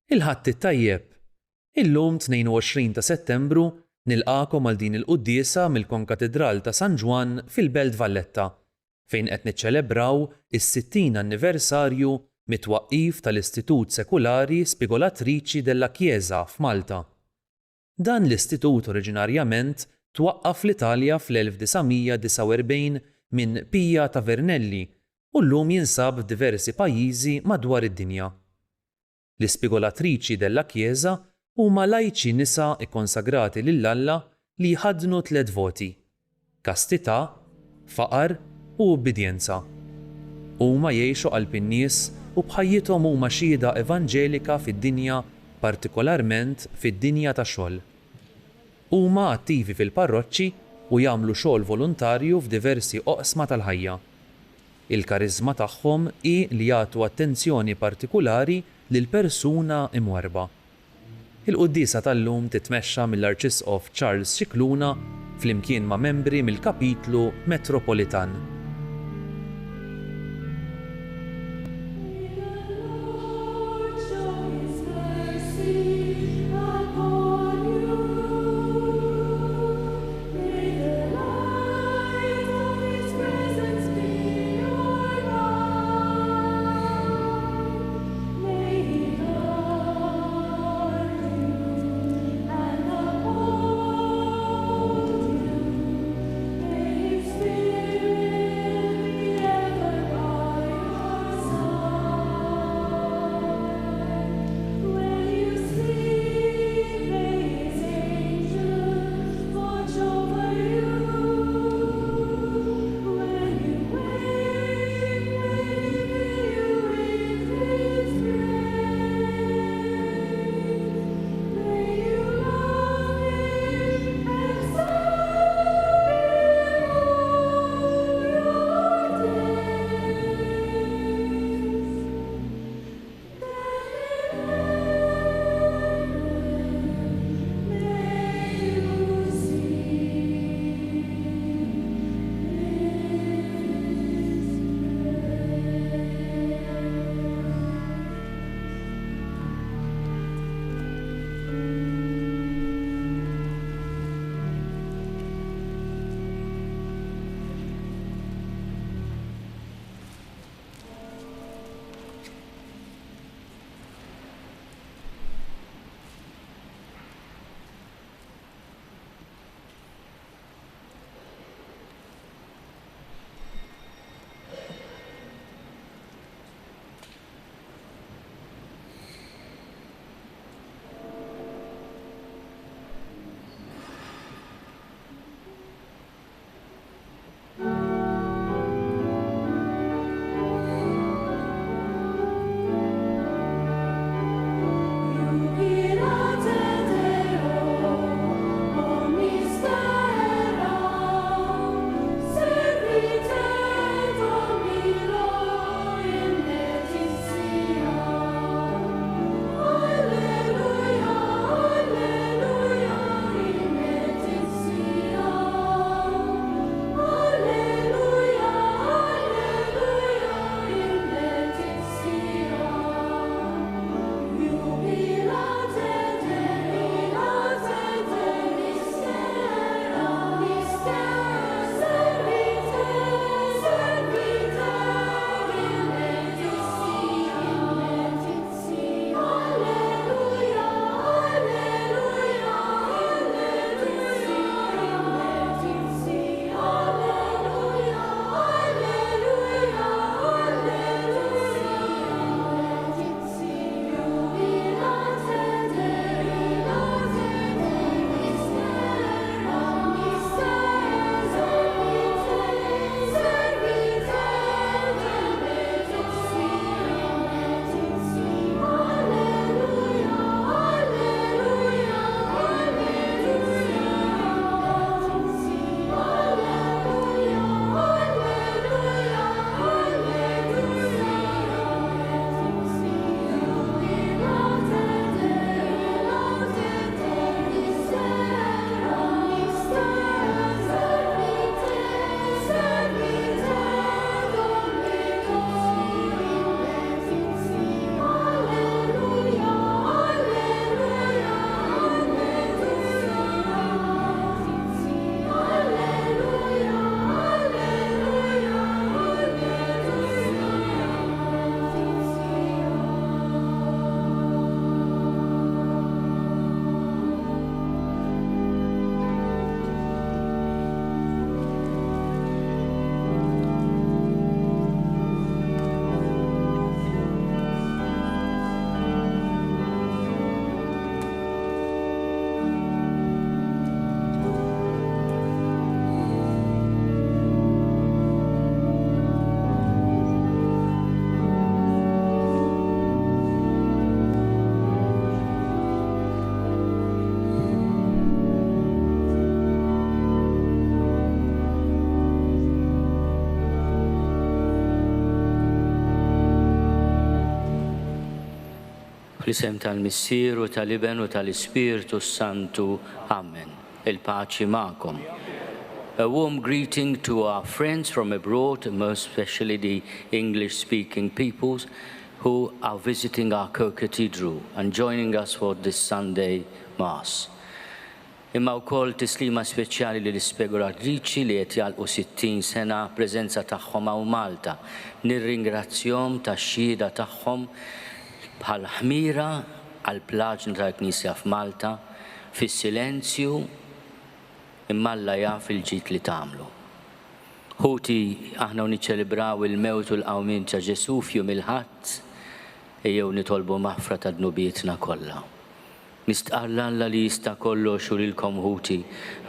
Il-ħadd it-tajjeb. Illum 22 ta' Settembru nilqakom għal din il-quddiesa mill-Konkatedral ta' San Ġwan fil-Belt Valletta, fejn qed niċċelebraw is-60 anniversarju mit-twaqqif tal-Istitut Sekulari Spigolatrici della Chiesa f'Malta. Dan l-istitut oriġinarjament twaqqaf fl-Italja fl-1949 minn Pia Tavernelli u llum jinsab f'diversi pajjiżi madwar id-dinja. L-Ispigolatrici della Chiesa huma laiċi nisa ikkonsagrati lill-Alla li jħaddnu 3 voti: kastità, faqar u ubidjenza. Huma jgħixu qalb in-nies u bħajjithom huma xhieda evanġelika fid-dinja, partikolarment fid-dinja tax-xogħol. Huma attivi fil-parroċċi u jagħmlu xogħol volontarju f'diversi oqsma tal-ħajja. Il-kariżma tagħhom hi li jagħtu attenzjoni partikulari lil persuna imwarba. Il-quddiesa tal-lum titmexxa mill-Arċisqof Charles Scicluna flimkien ma' membri mill-Kapitlu Metropolitan. Fl-isem tal-Missier u tal-Iben u tal-Ispiritu Santu. Amen. Il-paċi ma'kom. A warm greeting to our friends from abroad, most especially the English-speaking peoples who are visiting our co-cathedral and joining us for this Sunday Mass. Imma wkoll tislima speċjali li l-ispjegatriċi li qed jalqu 60 sena preżenza tagħhom hawn Malta. Nirringrazzjahom tax-xhieda tagħhom bħal ħmira għall plaġna tal-Knisja f'Malta fis-silenzju imma Alla jaf il-ġid li tagħmlu. Ħuti aħna niċċelebraw il-mewt u l-qawmien ta' Ġesu f'jum il-Ħadd ejjew nitolbu maħfra ta' dnubietna kollha. Nistqalla Alla li jista' kollox u lilkom ħuti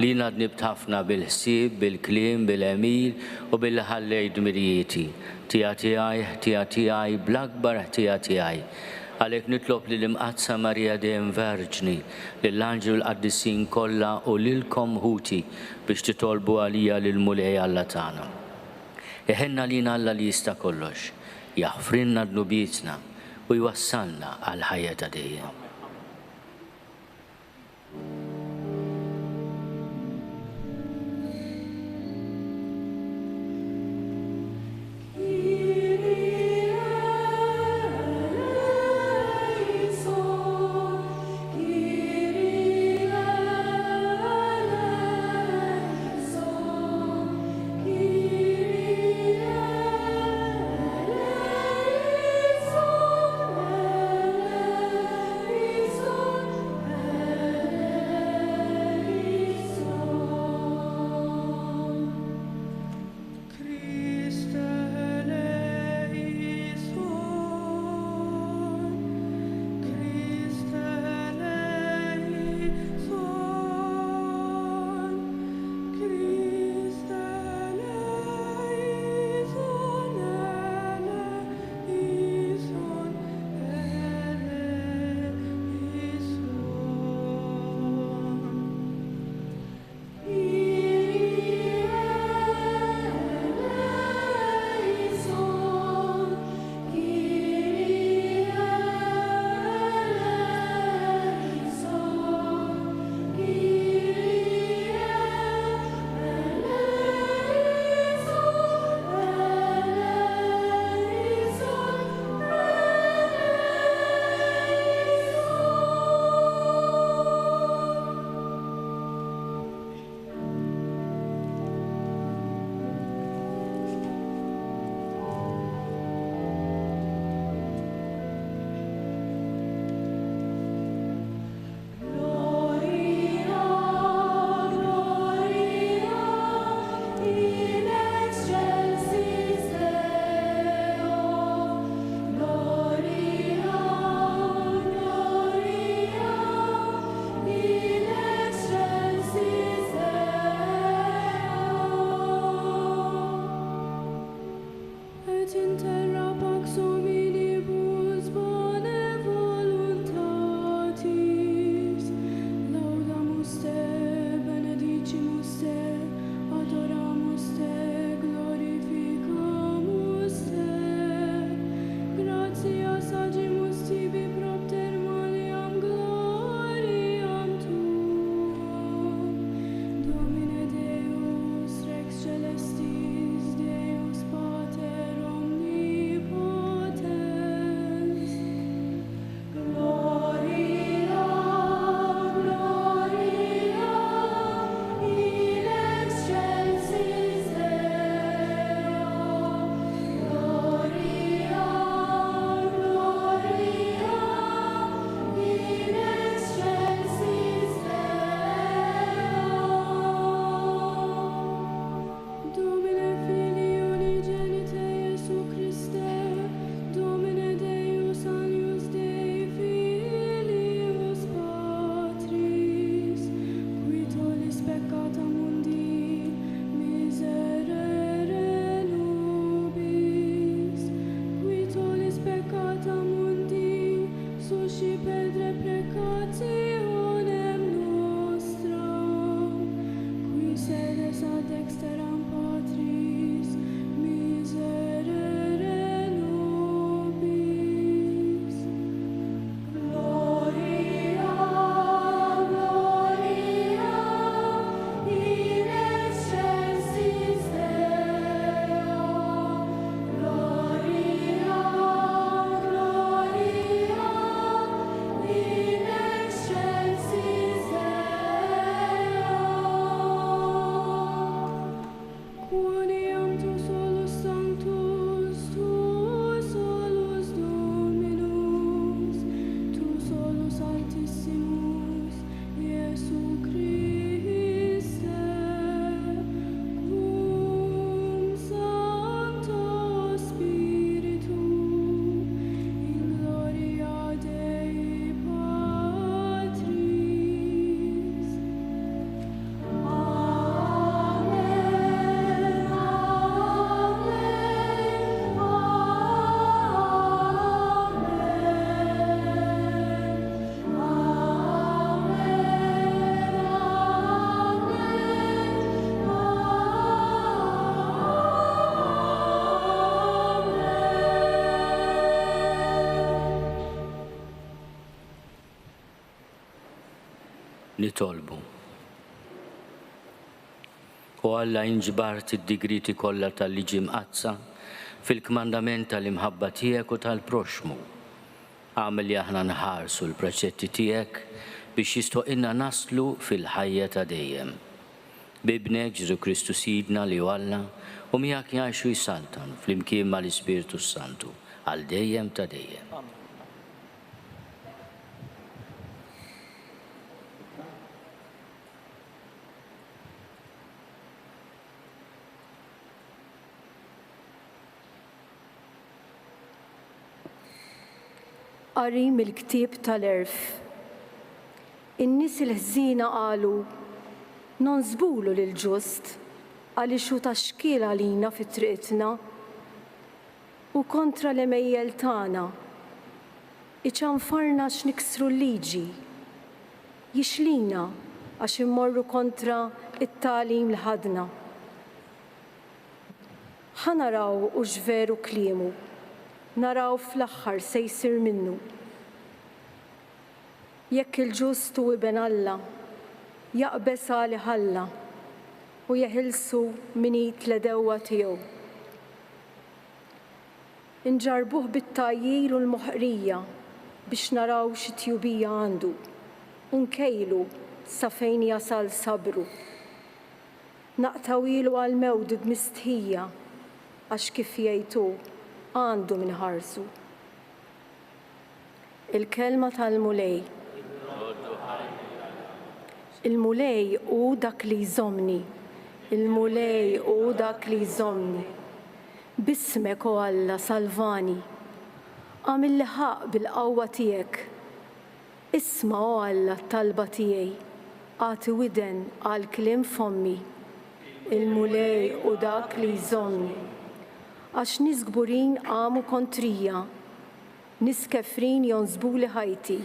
li nadnibt ħafna bil-ħsieb, bil-kliem, bil-emil u bil-ħallej dmirijieti. Tiegħi bl-akbar tiegħi. Għalhekk nitlob lil imqazza Marija dejjem Verġni, lill-anġlu l-qaddisin kollha u lilkom ħuti biex titolbu għalija lil mulej Alla tagħna. Iħenna lina Alla li jista' kollox, jaħfrilna dnubietna u jwassalna għal ħajja ta' dejjem. Celestis Deus Pater Omni nitolbu. U Alla inġbart id-digriti kollha tal-liġi mqazza fil-kmandament tal-imħabba tiegħek u tal-proxmu. Għamel li aħna nħarsu l-preċetti tiegħek biex jistoqilna naslu fil-ħajja ta' dejjem. Bibnek Ġesu Kristu Sidna li Alla u miegħek jgħixu jsaltan fl-imkien mal-Ispiritu Santu għal dejjem ta' dejjem. Qari mill-ktieb tal-Erf. In-nies il-ħżiena qalu nonżbulu lil-ġust għaliex hu taxkil għalina fit-triqtna u kontra l-emejjel tagħna. Iċanfarna x'niksru l-liġi. Jixlina għax immorru kontra it-tagħlim li ħadna. Ħanaraw u x'veru kliemu. Naraw fl-aħħar se jsir minnu. Jekk il-ġust u iben Alla, jaqbes għali ħalla u jeħilsu minit l-dewwa tiegħu. Inġarbuh bit-tajjir u l-moħqrija biex naraw xi tjubija għandu u nkejlu sa fejn jasal sabru. Naqtawilu għal-mewd b'mistħija għax kif jgħidu għandu minħarsu. Il-kelma tal-mulej. Il-mulej u dak li jżomni. Il-mulej u dak li jżomni. Bismek o Alla salvani. Għamil li ħaq bil-qawwa tiegħek. Isma o Alla talba tiegħi. Għati widen għal kliem fommi. Il-mulej u dak li jżomni. Għax nis gburin għamu kontrija, nis kefrin jonżbuli ħajti,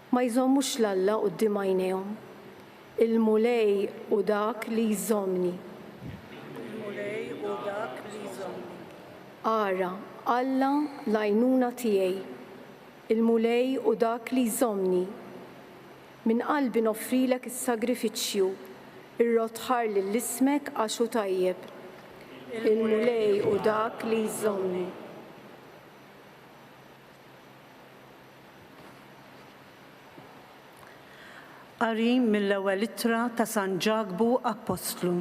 ma jżommux l-Alla qudiem għajnejhom. Il-mulej u dak li jżommni. Il-mulej u dak li jżommni. Ara, Alla l-għajnuna tiegħi. Il-mulej u dak li jżommni. Min qalbi noffrilek is-sagrifiċċju, ir-rotħar lill-ismek għax hu tajjeb. Il-mulej u dak li jżommni. Qari mill-ewwel ittra ta' San Ġagbu Apostlu.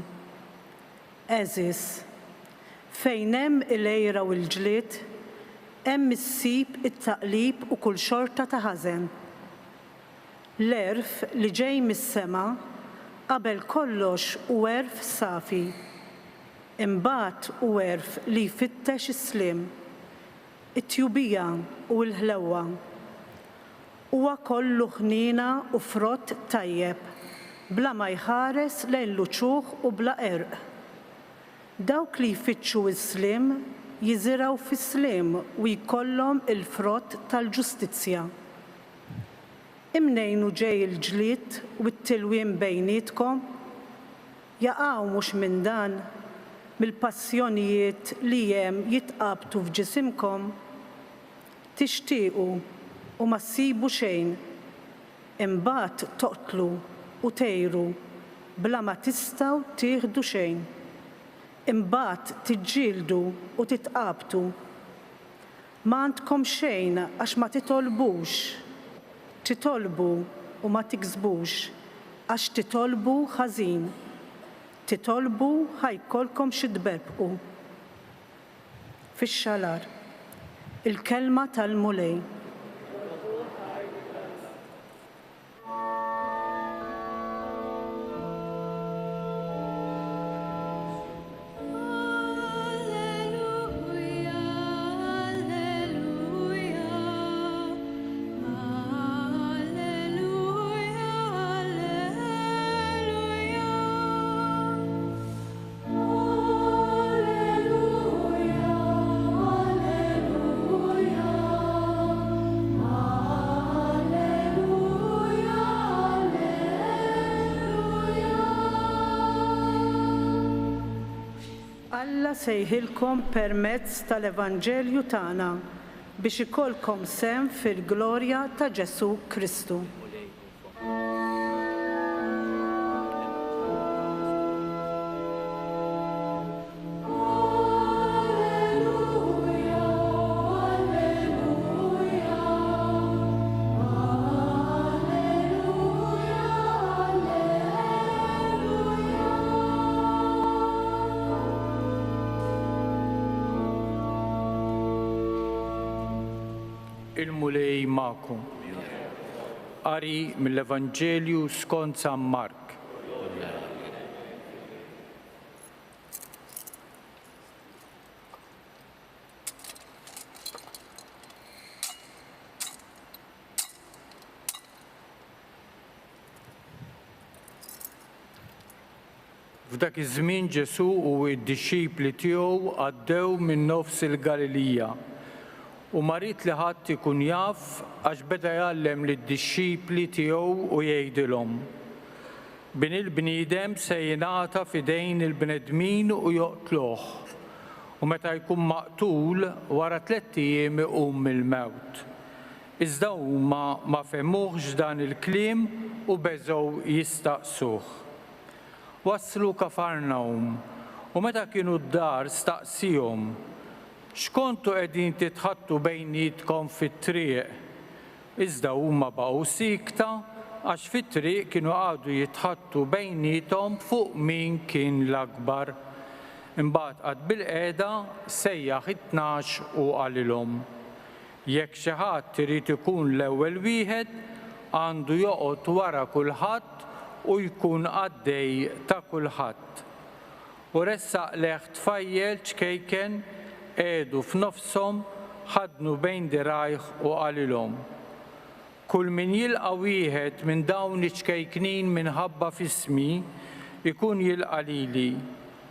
Eżis, fejn hemm il-għejra u l-ġlied, hemm issib it-taqlib u kull xorta ta' ħażen. L-erf li ġej mis-sema qabel kollox u erf safi. Imbagħad u erf li jfittex is-sliem, it-tjubija u l-ħlewwa. Huwa kollu ħniena u frott tajjeb, bla ma jħares lejn luċuħ u bla erq. Dawk li jfittxu s-sliem jiżiraw fis-sliem u jkollhom il-frott tal-ġustizzja. Imnejn hu ġej il-ġlied u t-tilwiem bejnietkom? Jaqgħu mhux minn dan mill-passjonijiet li hemm jitqabtu f'ġisimkom, tixtiequ u ma ssibu xejn, imbagħad toqtlu u tgħiru bla ma tistgħu tieħdu xejn. Imbagħad tiġġieldu u titqabtu. Ma għandkom xejn għax ma titolbux. Titolbu u ma tiksbux għax titolbu ħażin. Titolbu ħajkolkom xi tberbqu. Fix-xalar, il-kelma tal-mulej. Alla sejħilkom permezz tal-Evanġelju tagħna biex ikollkom sehem fil-glorja ta' Ġesu Kristu. Il-mulej ma'kom. Qari mill-Evanġelju skont San Mark. F'dak iż-żmien Ġesu u d-dixxipli tiegħu għaddew minn nofs il-Galilija u marit li ħadd ikun jaf għax beda jgħallem lid-dixxipli tiegħu u jgħidilhom: Bin il-bniedem se jingħata f'idejn il-bnedmin u joqtluh u meta jkun maqtul wara 3 ijiem iqum mill-mewt. Iżda huma ma fehmuhx dan il-kliem u beżgħu jistaqsuh. Waslu Kafarnawm u meta kienu d-dar staqsihom: X'kontu qegħdin titħattu bejnietkom fit-triq? Iżda huma baqgħu sikta għax fit-triq kienu għadu jitħattu bejniethom fuq min kien l-akbar. Imbagħad qatt bil-qiegħda sejjaħ it-tnax u qalilhom: Jekk xi ħadd irid ikun l-ewwel wieħed, għandu joqgħod wara kulħadd u jkun għaddej ta' kulħadd. U ressaq leħ tfajjel ċkejken qiegħdu f'nofshom ħadnu bejn dirajh u qalilhom: Kull min jilqa' wieħed minn dawn iċkejknin minħabba f'ismi ikun jilqa' lili,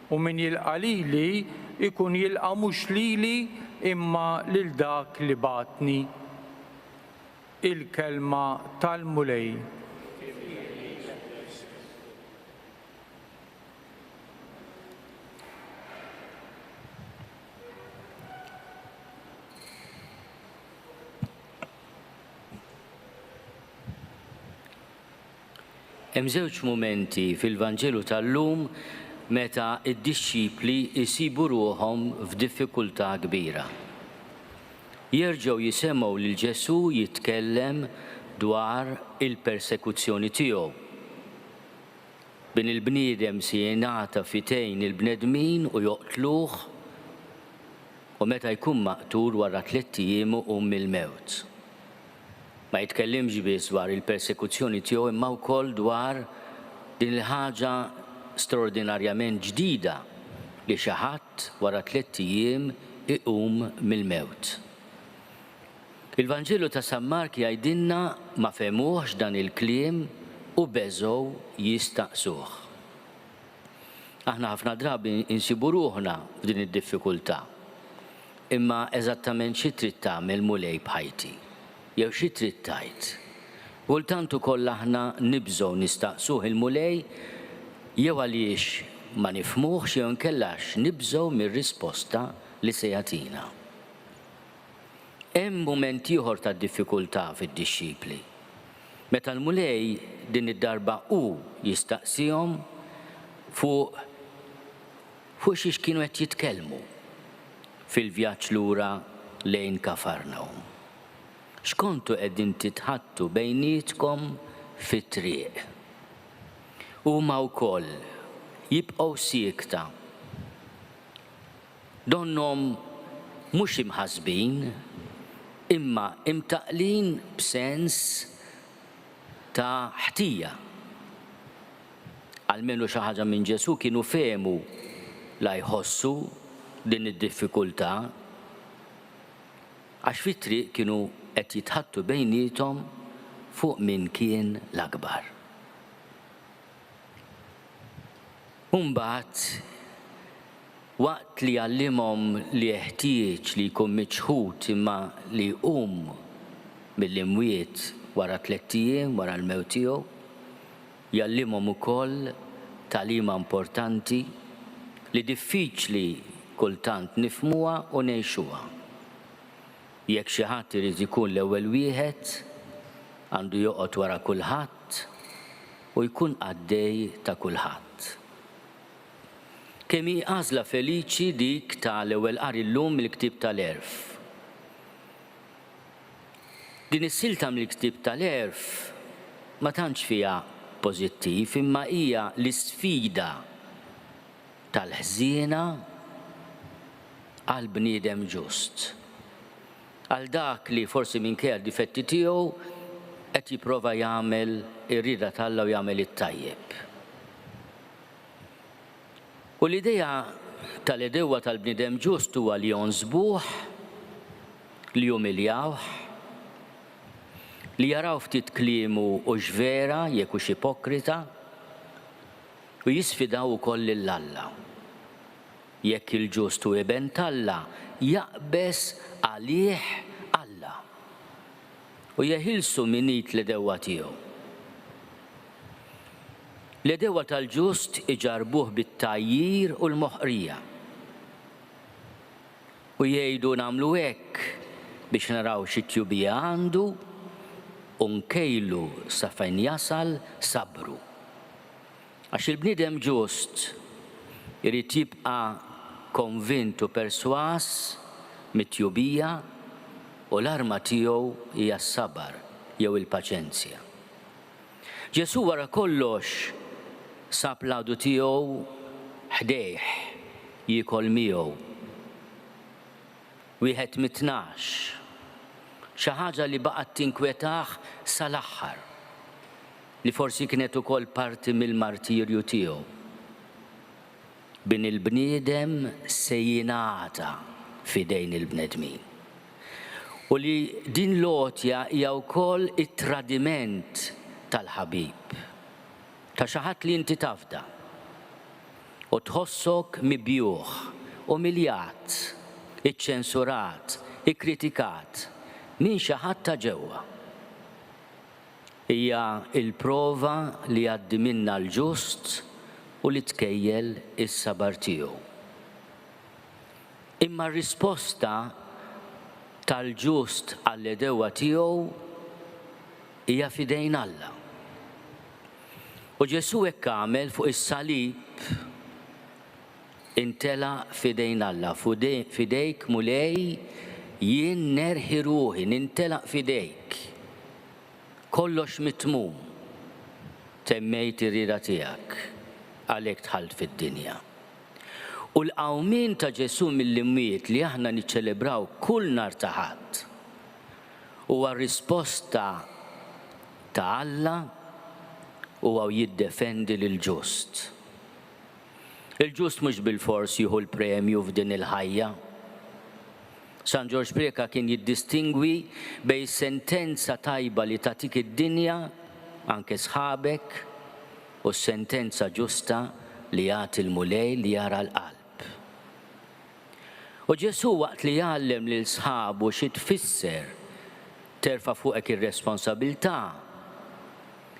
u min jilqa' lili ikun jilqa' mhux lili imma lil dak li bagħatni. Il-kelma tal-mulej. Hemm żewġ mumenti fil-Vanġelu tal-lum meta d-dixxipli jsibu ruhom f'diffikultà kbira. Jerġgħu jisimgħu lil Ġesu jitkellem dwar il-persekuzzjoni tiegħu. Bin il-bniedem se jingħata f'idejn il-bnedmin u joqtluh u meta jkun maqtul wara 3 ijiem iqum mill-mewt. Ma jitkellimx biss dwar il-persekuzzjoni tiegħu imma wkoll dwar din il-ħaġa straordinarjament ġdida li xi ħadd wara 3 ijiem iqum mill-mewt. Il-Vanġelu ta' San Mark jgħidilna ma fehmuhx dan il-kliem u beżgħu jistaqsuh. Aħna ħafna drabi insibu ruħna f'din id-diffikultà. Imma eżattament xi trid tagħmel mulej b'ħajti? Jew xi trid tgħid? Kultant ukoll aħna nibżgħu nistaqsuh il-mulej jew għaliex ma nifhmuhx jew inkellax nibżgħu mir-risposta li se jagħtina. Hemm mument ieħor ta' diffikultà fid-dixxipli. Meta l-mulej din id-darba hu jistaqsihom fuq xiex kienu qed jitkellmu fil-vjaġġ lura lejn Kafarnawm. X'kontu qegħdin titħattu bejnietkom fit-triq? Huma wkoll jibqgħu siekta. Donhom mhux imħassbin imma imtaqlin b'sens ta' ħtija. Almenu xi ħaġa minn Ġesu kienu fehmu la jħossu din id-diffikultà għax fit-triq kienu qed jitħattu bejniethom fuq min kien l-akbar. Mbagħad waqt li għallimhom li jeħtieġ li jkun miċħud imma li jqum mill-imwiet wara 3 ijiem wara l-mewt tiegħu, jallimhom ukoll tagħliema importanti li diffiċli kultant nifhmuha u ngħixuha. Jekk xi ħadd irid ikun l-ewwel wieħed, għandu joqgħod wara kulħadd u jkun għaddej ta' kulħadd. Kemm hi għażla feliċi dik tal-ewwel qari llum mill-ktieb tal-Għerf. Din is-silta mill-ktieb tal-Għerf ma tantx fiha pożittiv imma hija l-isfida tal-ħżiena għal bniedem ġust. għal dak li forsi minkejja d-difetti tiegħu qed jipprova jagħmel ir-rieda tal-Alla u jagħmel it-tajjeb. U l-idea tal-edewwa tal-bniedem ġust huwa li jonsbuh, li jumiljawh, li jaraw ftit kliemu u x'vera jekk hux ipokrita u jisfidaw ukoll lill-Alla. Jekk il-ġust hu eben tal-Alla jaqbes għalih Alla u jeħilsu minit l-edewwa tiegħu. L-edewwa tal-ġust iġarbuh bit-tajjir u l-moħqrija. U jgħidu nagħmlu hekk biex naraw xi tjubija għandu u nkejlu sa fejn jasal sabru. Għax il-bniedem ġust irid jibqa' konvint u perswas mit-tjubija u l-arma tiegħu hija s-sabar jew il-paċenzja. Ġesu wara kollox sab l-għadu tiegħu ħdejh jiekol miegħu. Wieħed mit-tnax, xi ħaġa li baqgħet tinkwetah sal-aħħar, li forsi kienet ukoll parti mill-martirju tiegħu. Bin il-bniedem se jingħata f'idejn il-bnedmin. U li din l-għotja hija wkoll it-tradiment tal-ħabib, ta' xi ħadd li inti tafda u tħossok mibjuħ, umiljat, iċċensurat, ikkritikat minn xi ħadd ta' ġewwa. Hija il-prova li għaddi minna l-ġust u li tkejjel is-sabar tiegħu. Imma r-risposta tal-ġust għall-edewwa tiegħu hija f'idejn Alla. U Ġesu hekk għamel fuq is-salib intela f'idejn Alla, f'idejk mulej jien nerħi ruħi, nintelaq f'idejk. Kollox mitmum, temmejt ir-rieda tiegħek, għalhekk tħallt fid-dinja. U l-qawmien ta' Ġesu mill-imwiet li aħna niċċelebraw kull nhar ta' Ħadd huwa risposta ta' Alla huwa jiddefendi lill-ġust. Il-ġust mhux bil-fors jieħu l-premju f'din il-ħajja. San George Preka kien jiddistingwi bejn sentenza tajba li tagħtik id-dinja anke sħabek u sentenza ġusta li jagħti l-mulej li jara l-qalb. U Ġesu waqt li jgħallem lil sħabu xi tfisser terfa' fuqek ir-responsabbiltà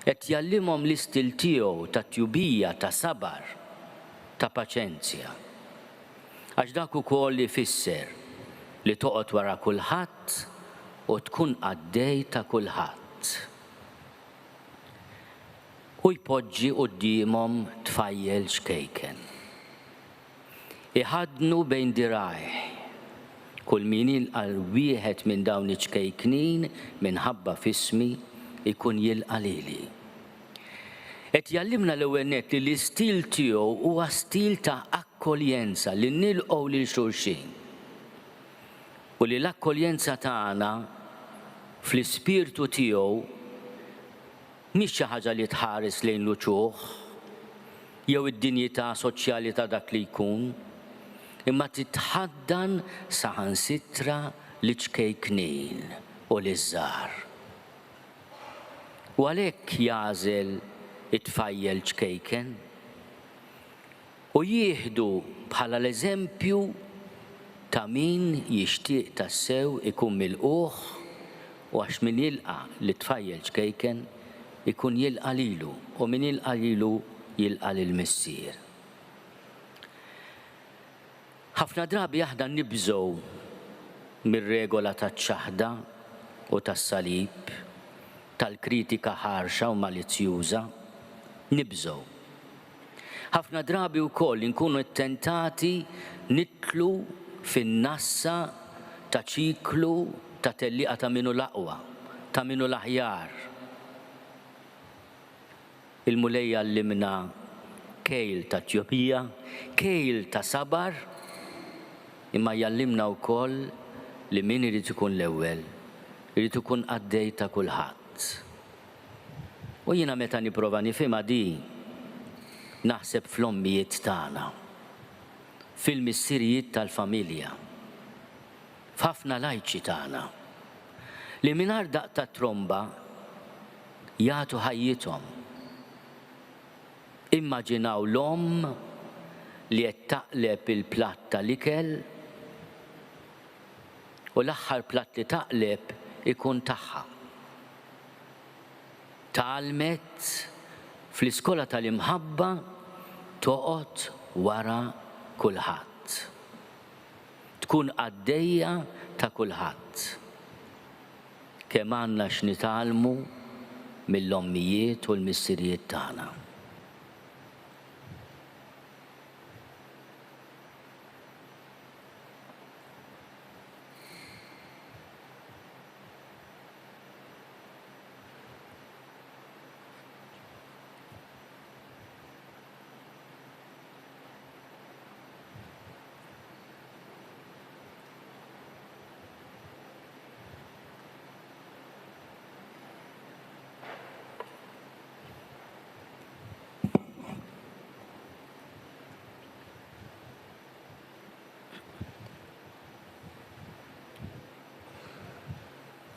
qed jgħallimhom l-istil tiegħu ta' tjubija, ta' sabar, ta' paċenzja. Għax dak ukoll ifisser li toqgħod wara kulħadd u tkun għaddej ta' kulħadd. U jpoġġi qudiemhom tfajjel xkejken. Iħadnu bejn dirajh. Kull min jilqa' wieħed minn dawn iċkejknin minħabba f'ismi ikun jilqa' lili. Qed jallimna l-ewwel nett li l-istil tiegħu huwa stil ta' akkoljenza li nilqgħu lil xulxin. U li l-akkoljenza tagħna fl-ispirtu tiegħu mhix xi ħaġa li tħares lejn l-uċuħ jew id-dinjità soċjali ta' dak li jkun, imma titħaddan saħansitra l-iċkejknin u l-iżżar. U għalhekk jagħżel it-tfajjel ċkejken u jieħdu bħala l-eżempju ta' min jixtieq tassew ikun milquh u għax min jilqa' li tfajjel ċkejken ikun jilqa' lilu u min jilqa' lilu jilqa' lill-missier. Ħafna drabi aħna nibżgħu mir-regola taċ-ċaħda u tas-salib, tal-kritika ħarxa u malizzjuża, nibżgħu. Ħafna drabi wkoll inkunu ttentati nitlu fin-nassa ta' ċiklu ta' tellieqa ta' minu l-aqwa, ta' minu l-aħjar. Il-mulej għallimna kejl ta' tjobija, kejl ta' sabar, imma jallimna wkoll li min irid ikun l-ewwel, irid ikun għaddej ta' kulħadd. U jiena meta nipprova nifhimha di naħseb fl-ommijiet tagħna, fil-missirijiet tal-familja, f'ħafna lajċi tagħna li mingħajr daqq ta' tromba jagħtu ħajjithom. Immaġinaw l-omm li qed taqleb il-platt tal-ikel u l-aħħar platt li taqleb ikun tagħha. Tgħallmet fl-iskola tal-imħabba toqgħod wara kulħadd. Tkun għaddejja ta' kulħadd. Kemm għandna x'nitgħallmu mill-ommijiet u l-missirijiet tagħna.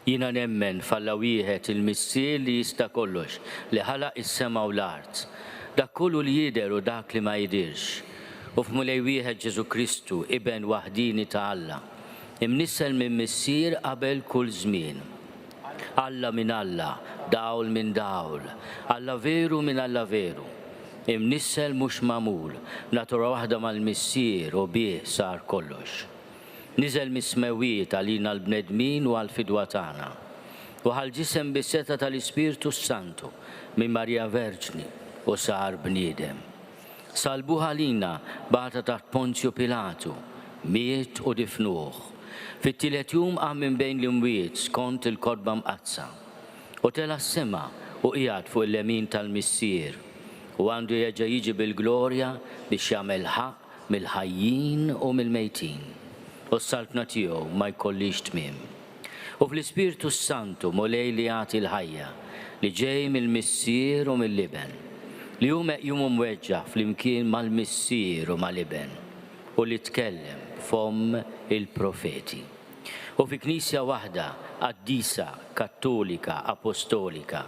Jiena nemmen f'Alla wieħed il-missier li jista' kollox, li ħalaq is-sema u l-art. Dak kollu li jidher u dak li ma jidirx. U f'Mulej wieħed Ġesu Kristu, Iben waħdini ta' Alla, imnissel minn missier qabel kull żmien. Alla minn Alla, dawl minn dawl, Alla veru minn Alla veru. Imnissel mhux magħmul, natura waħda mal-missier u bih sar kollox. Niżel mis-smewiet għalina l-bnedmin u għal-fidwa tagħna. U ħal-ġisem bis-seta tal-Ispirtu Santu minn Marija Verġni u sar bniedem. Salbuh għalina bagħata taħt Ponzju Pilatu, miet u difnuh. Fit-tielet jum qam minn bejn l-imwiet skont il-kodba mqazza. U tela s-sema u qiegħed fuq il-lemin tal-missier. U għandu jerġa' jiġi bil-glorja biex jagħmel ħaq mill-ħajjin u mill-mejtin. U s-saltna tiegħu ma jkollix tmiem. U fl-Ispirtu Santu Mulej li jagħti l-ħajja li ġej mill-missier u mill-Iben, li hu meqjum mweġġaħ flimkien mal-missier u mal-Iben, u li tkellem f'omm il-profeti. U fi Knisja waħda qaddisa, kattolika, apostolika,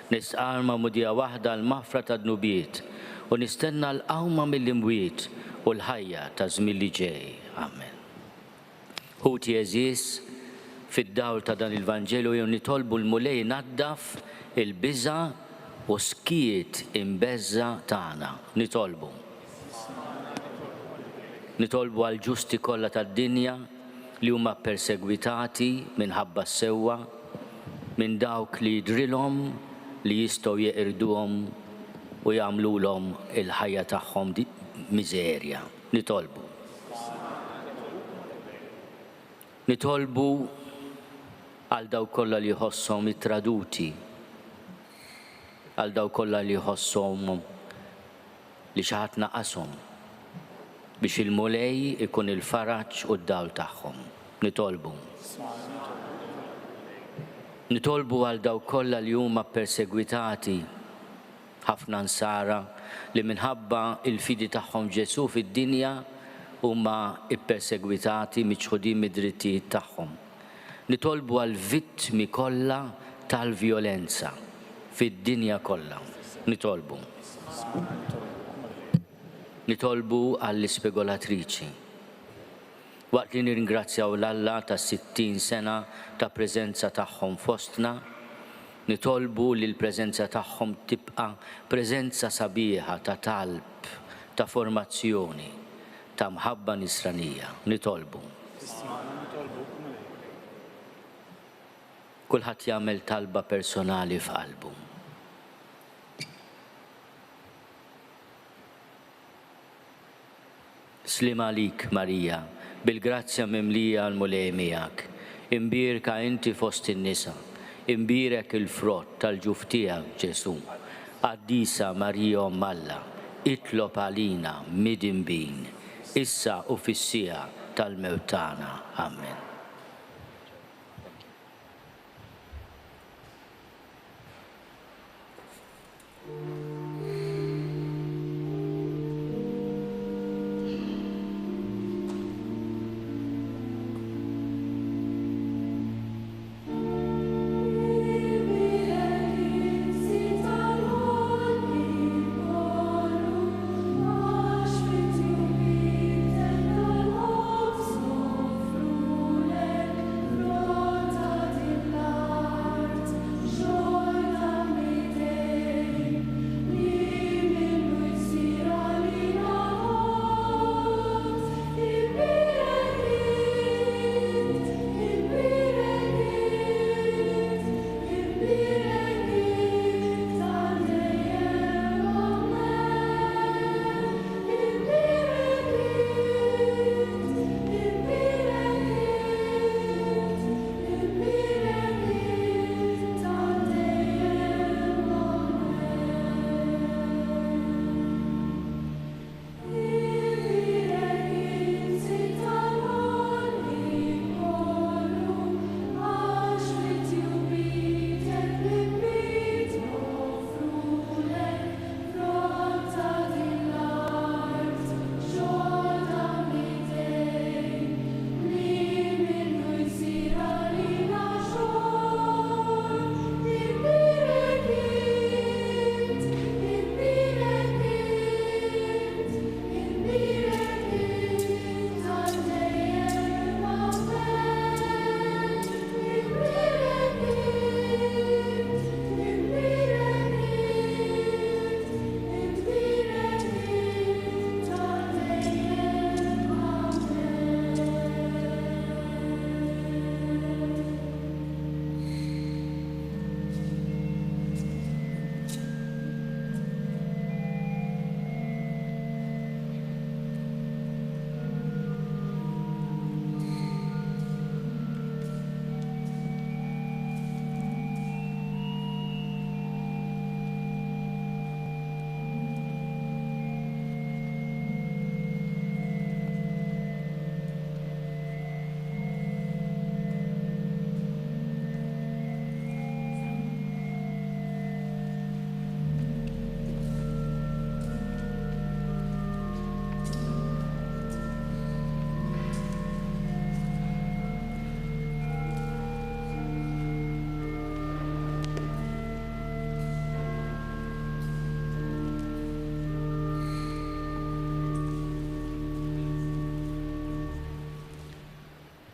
nisqarma mudija waħda l-mafra ta' dnubiet u nistenna l-qawma mill-imwiet u l-ħajja ta' żmien li ġej. Amen. Ħut jeżis fid-dawl ta' dan il-Vanġelu jew nitolbu l-Mulej naddaf il-biża' u skiet imbeżza tagħna. Nitolbu għal ġusti kollha tad-dinja li huma persegwitati minħabba s-sewwa minn dawk li jidrilhom li jistgħu jeqirduhom u jagħmluhom il-ħajja tagħhom miżerja. Nitolbu għal dawk kollha li jħosshom it-traduti, għal dawk kollha li jħosshom li xi ħadd naqashom biex il-Mulej ikun il-faraġġ u d-dawl tagħhom. Nitolbu għal dawk kollha li huma persegwitati, ħafna nsara li minħabba il-fidi tagħhom Ġesu fid-dinja huma ppersegwitati miċħudin mid-drittijiet tagħhom. Nitolbu għal vittmi kollha tal-vjolenza fid-dinja kollha. Nitolbu għall-ispegolatriċi. Waqt li nirringrazzjaw l-Alla ta' 60 sena ta' preżenza tagħhom fostna, nitolbu li l-preżenza tagħhom tibqa' preżenza sabiħa ta' talb, ta' formazzjoni, ta' mħabba nisranija. Kulħadd jagħmel talba personali f'qalbu. Slim għalik, Marija, bil-grazzja mimlija l-Mulej miegħek. Imbierka inti fost in-nisa, imbierek il-frott tal-ġuf tiegħek Ġesu. Qaddisa Marija Omm Alla, itlob għalina mid-inbin, issa u fis-sija tal-mewt tagħna. Amen.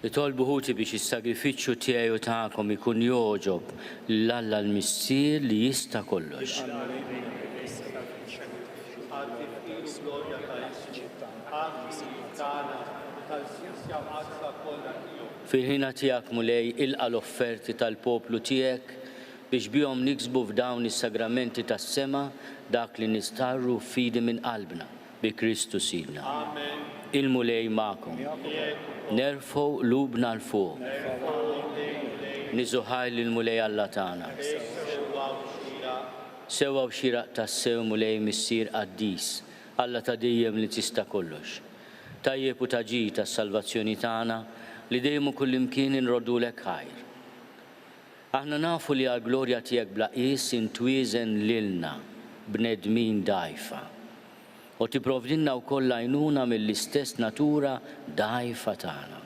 Nitolbu ħuti biex is-sagrifiċċju tiegħi u tagħkom ikun joġob l-Alla l-missier li jista' kollox. Fil-ħina tiegħek mulej ilqa l-offerti tal-poplu tiegħek biex bihom niksbu f'dawn is-sagramenti tas-sema dak li nistarru fidi minn qalbna bi Kristu Sidna. Il-mulej magħkom. Nerfgħu qlubna l fuq. Niżuħaj lill-mulej Alla tagħna. Sewwa u xieraq tas-sew mulej missier qaddis, Alla ta' dejjem li tista' kollox. Tajjeb u taġi tas-salvazzjoni tagħna li dejjem u kullimkien inroddulek ħajr. Aħna nafu li għall-glorja tiegħek bla qis intwieżen lilna bnedmin dgħajfa. U tipprovdilna wkoll għajnuna mill-istess natura dgħajfa tagħna.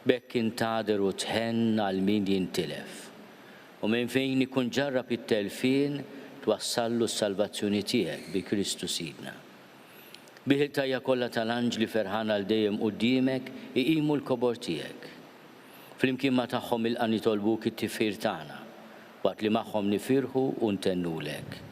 Bekk intader u tħenn għal min jintilef. U minn fejn ikun ġarrab it-telfien twassallu s-salvazzjoni tiegħek bi Kristu Sidna. Bih il-tajja kollha tal-anġli ferħana għal dejjem quddiemek iqimu l-kobor tiegħek. Flimkien ma tagħhom ilqa' nitolbuk it-tifir tagħna, waqt li magħhom nifirħu u ntennulek.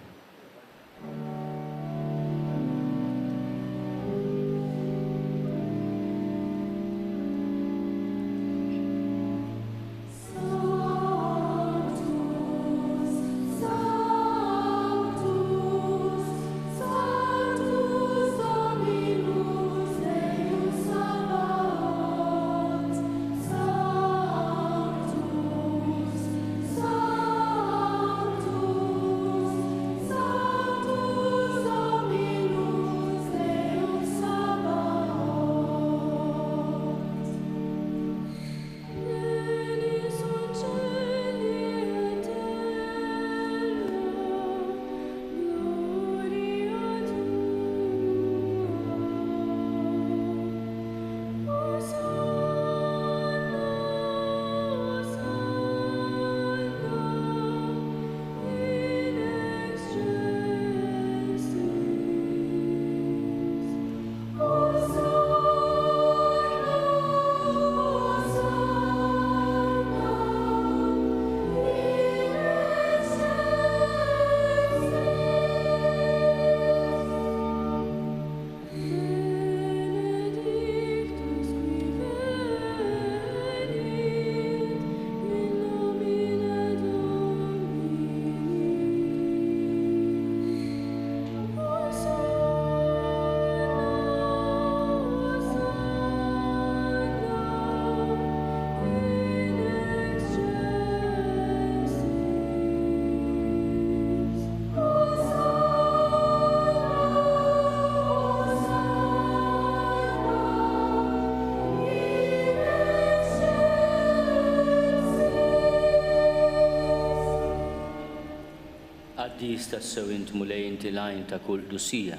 Għaddis tas-sew int mulej inti lajn ta' kull dusija.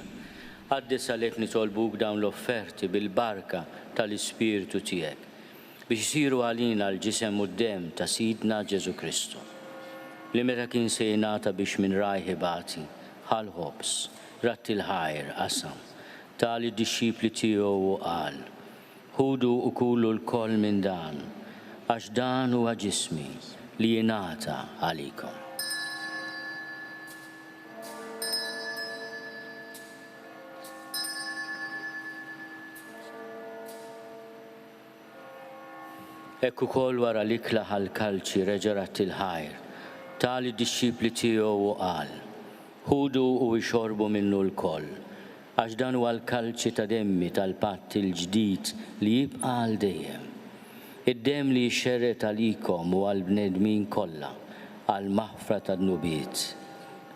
Għaddis għalhekk nitolbuk dawn l-offerti bil-barka tal-Ispiritu tiegħek biex isiru għalina l-ġisem u d-dem ta' Sidna Ġesu Kristu. Li meta kien se jingħata biex minn rajħi bati, ħal ħobs, ratti l-ħajr qasam, tali d-dixxipli tiegħu u qal: ħudu u kulu l-koll minn dan, għax dan huwa ġismi li jingħata għalikom. Ekku kol wara l-ikla ħal-kalċi reġarat il-ħajr, tali d-dixxipli tiegħu u qal: ħudu u jxorbu minnu l-koll, għax dan huwa l-kalċi ta' demmi tal-patt il-ġdid li jibqa' għal dejjem. Id-dem li jxerret għalikom u għal-bnedmin kollha għal maħfra tad-nubiet.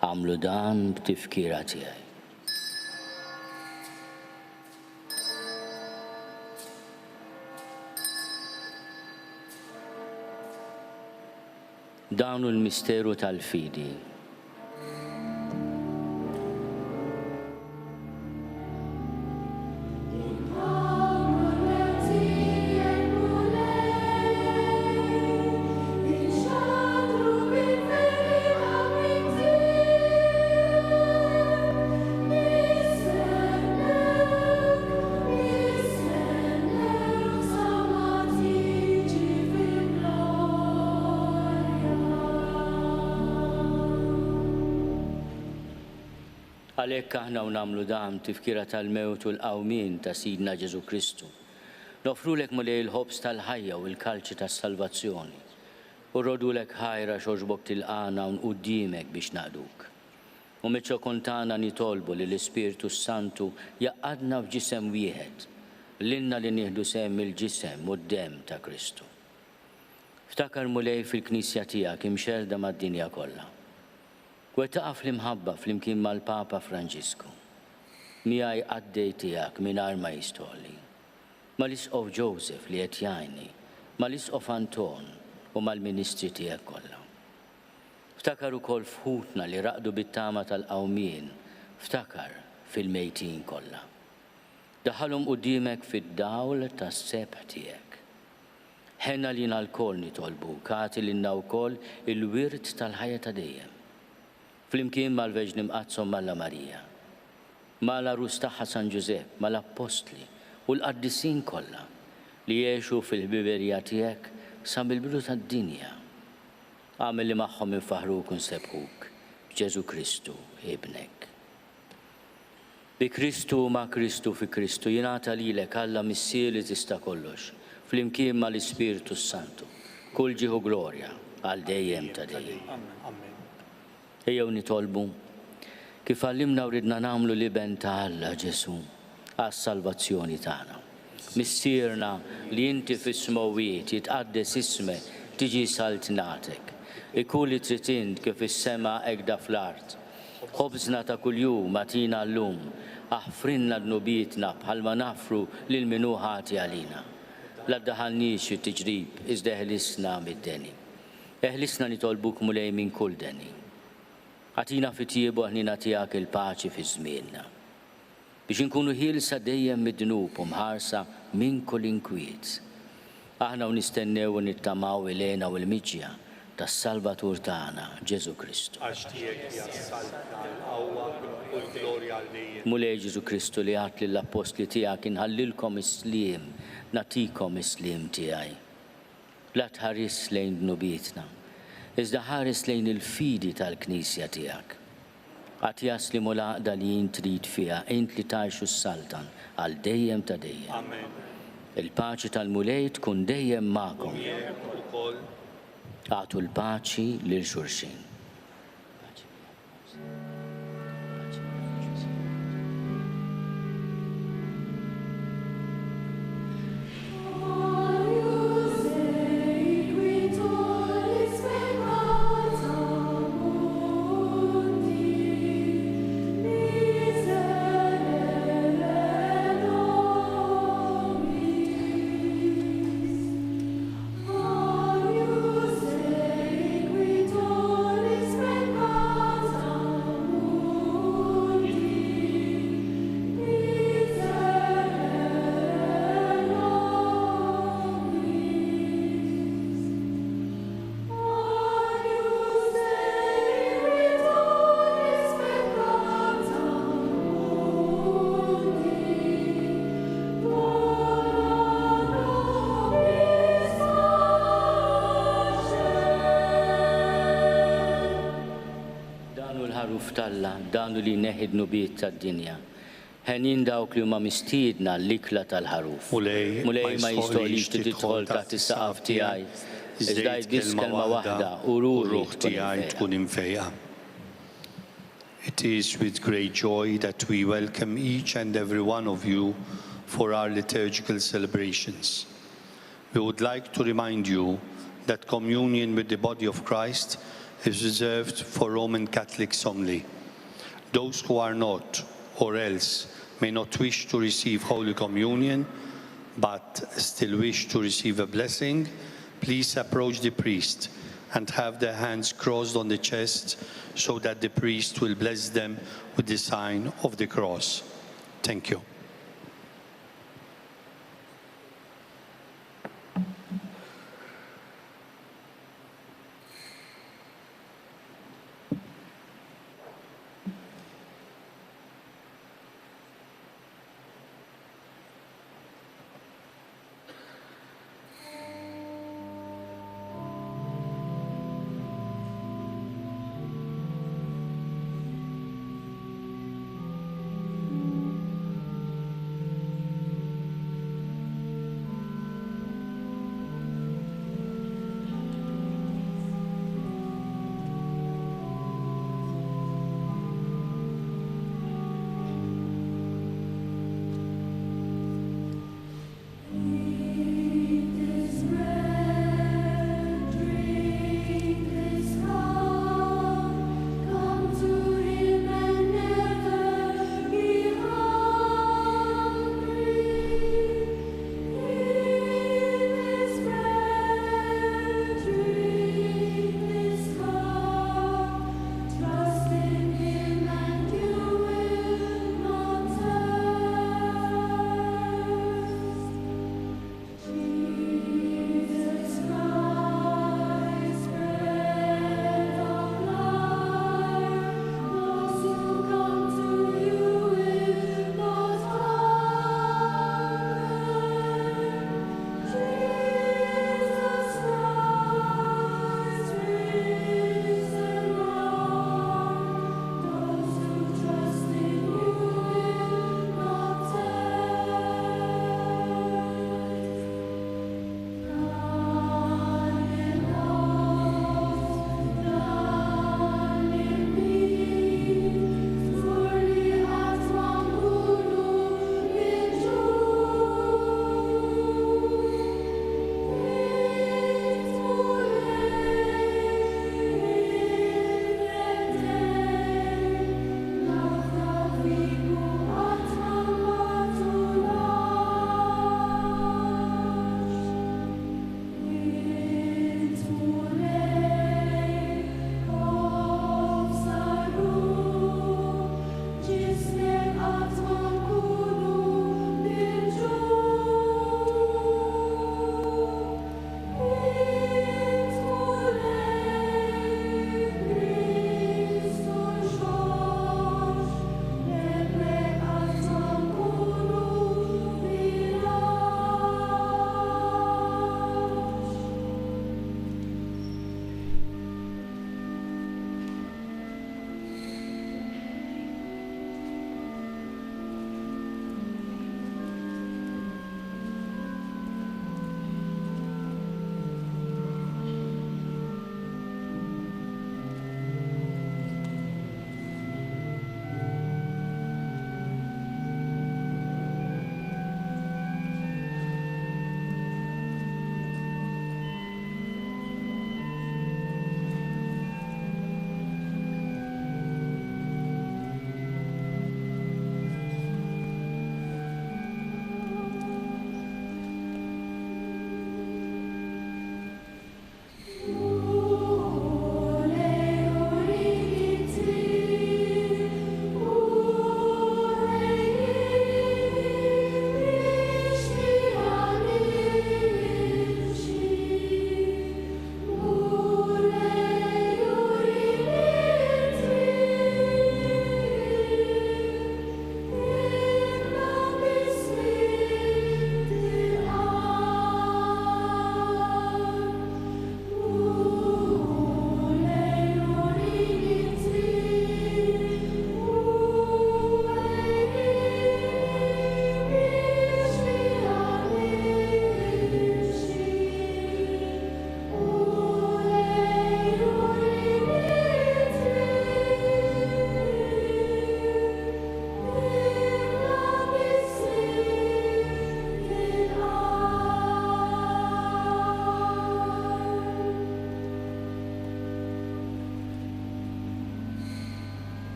Għamlu dan b'tifkira tiegħi. Dawnu l-misteru tal-fidi. Għalhekk aħna u nagħmlu dam tifkira tal-mewt u l-qawmien ta' Sidna Ġesu Kristu. Nofrulek mulej il-ħobs tal-ħajja u l-kalċi tas-salvazzjoni. U rodulek ħajra xoġbok tilqana u nquddimek biex naqduk. U meċċo kontana nitolbu li l-Ispiritu Santu jaqadna f'ġisem wieħed, l-inna li nieħdu sem il-ġisem u d-dem ta' Kristu. Ftakar mulej fil-Knisja tiegħek imxerda mad-dinja kollha. Wettaqaf l-imħabba fl-imkien mal-Papa Franġisku. Miegħi għaddej tiegħek mingħajr ma jistolli. Mal-Isqof Joseph li qed jgħinni, mal-Isqof Anton u mal-Ministri tiegħek kollha. Ftakar ukoll fħutna li raqdu bit-tama tal-qawmien, ftakar fil-mejtin kollha. Daħalhom quddiemek fid-dawl tas-sebħ tiegħek. Ħenna li l-kol nitolbu, kati lilna wkoll il-wirt tal-ħajja ta' dejjem. Flimkien mal-Veġni Mqazzom Malla Marija, mal-Arus tagħha San Ġusepp, mal-Apostli u l-qaddisin kollha li jgħixu fil-ħbiberija tiegħek sa mill-bidu tad-dinja. Għamel li magħhom infaħruk u nsebħuk b'Ġesu Kristu ibnek. Bi Kristu ma' Kristu fi Kristu jingħata lilek Alla missier li tista' kollox, flimkien mal-Ispiritu Santu, kull ġieħu glorja għal dejjem ta' dejjem. Ejjew nitolbu kif għallimna u ridna nagħmlu liben ta' Alla Ġesu għas-salvazzjoni tagħna. Missierna li inti fis-smowiet jitqaddes ismek tiġi saltnatek. Ikun li trid int kif is-sema hekk fl-art. Ħobżna ta' kuljum atina llum, aħfrinna dnubietna bħalma nafru lil min hu ħati għalina. La ddaħalniex fit-tiġrib iżda eħlisna mid-deni. Eħlisna nitolbuk mulej minn kull deni. Għatina fit-tiebu ħnina tiegħek il-paċi fi żmienna. Biex inkunu ħielsa dejjem mid-dnub u mħarsa minn kull inkwiet. Aħna u nistennew u nittamaw il-għena u l-miġja tas-Salvatur tagħna Ġesu Kristu. Mulej Ġesu Kristu li għat lill-Apostli tiegħek inħallilkom is-sliem, natikom is-sliem tiegħi. La tħares lejn dnubietna, iżda ħares lejn il-fidi tal-Knisja tiegħek. Għad jasli mulaqda li jint trid fiha, int li tgħixu s-saltan għal dejjem ta' dejjem. Il-paċi tal-mulej tkun dejjem magħkom. Għatu l-paċi lil xulxin. Talla danu li neħid nubiet tad-dinja. Ħenin dawk li huma mistiedna l-ikla tal-ħaruf. Mulej ma jistolix tidħol taħt is-saqaf tiegħi. Iżda jdiss kelma waħda u ruħ tiegħi tkun imfejqa. It is with great joy that we welcome each and every one of you for our liturgical celebrations. We would like to remind you that communion with the body of Christ is reserved for Roman Catholics only. Those who are not, or else may not wish to receive Holy Communion, but still wish to receive a blessing, please approach the priest and have their hands crossed on the chest so that the priest will bless them with the sign of the cross. Thank you.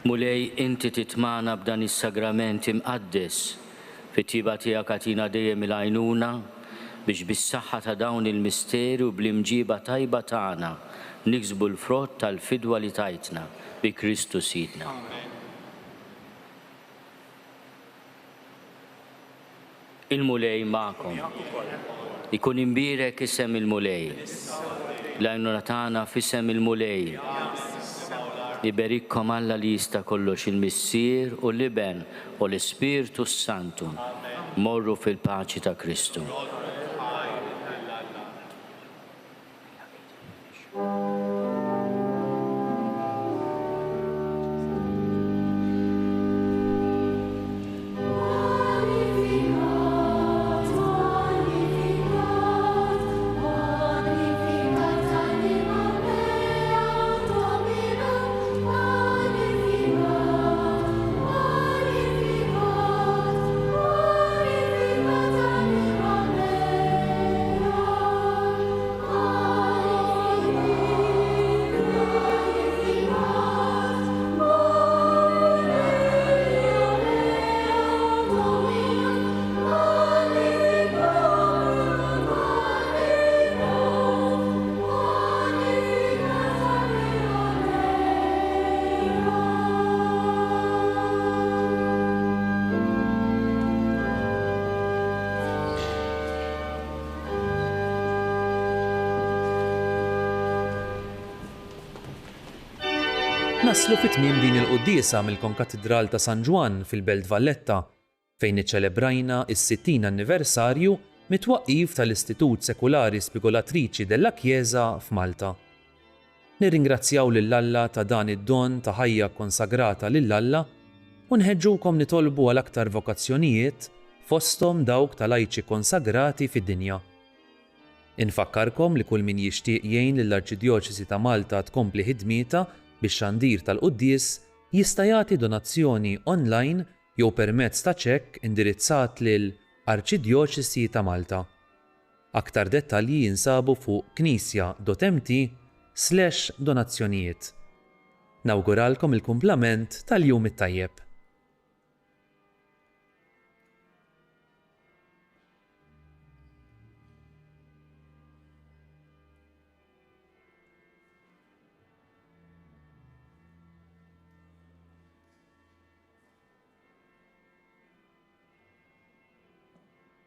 Mulej inti titmana b'dan is-sagrament imqaddes fit-tiba tiegħek agħtina dejjem il-għajnuna biex bis-saħħa ta' dawn il-misteri u bl-imġiba tajba tagħna niksbu l-frott tal-fidwa li tajtna bi Kristu Sidna. Il-mulej magħkom. Ikun imbierek isem il-mulej. L-għajnuna tagħna f'isem il-mulej. Iberikkom Alla li jista' kollox il-Missier u l-Iben u l-Ispirtu Santu. Morru fil-paċi ta' Kristu. Naslu fit-tmiem din il-quddiesa mill-Konkatedral ta' San Ġwan fil-Belt Valletta fejn iċċelebrajna is-60 anniversarju mit-twaqqif tal-Istitut Sekulari Spigolatriċi della Chiesa f'Malta. Nirringrazzjaw lill-Alla ta' dan id-don ta' ħajja konsagrata lill-Alla u nħeġġukom nitolbu għal aktar vokazzjonijiet fosthom dawk tal-lajċi konsagrati fid-dinja. Infakkarkom li kull min jixtieq jgħin lill-Arċidjoċesi ta' Malta tkompli ħidmieta bix-xandir tal-quddies jista' jagħti donazzjoni online jew permezz ta' ċekk indirizzat lil Arċidjoċesi ta' Malta. Aktar dettalji jinsabu fuq knisja.mt/donazzjonijiet. Nawguralkom il-kumplament tal-jum it-tajjeb.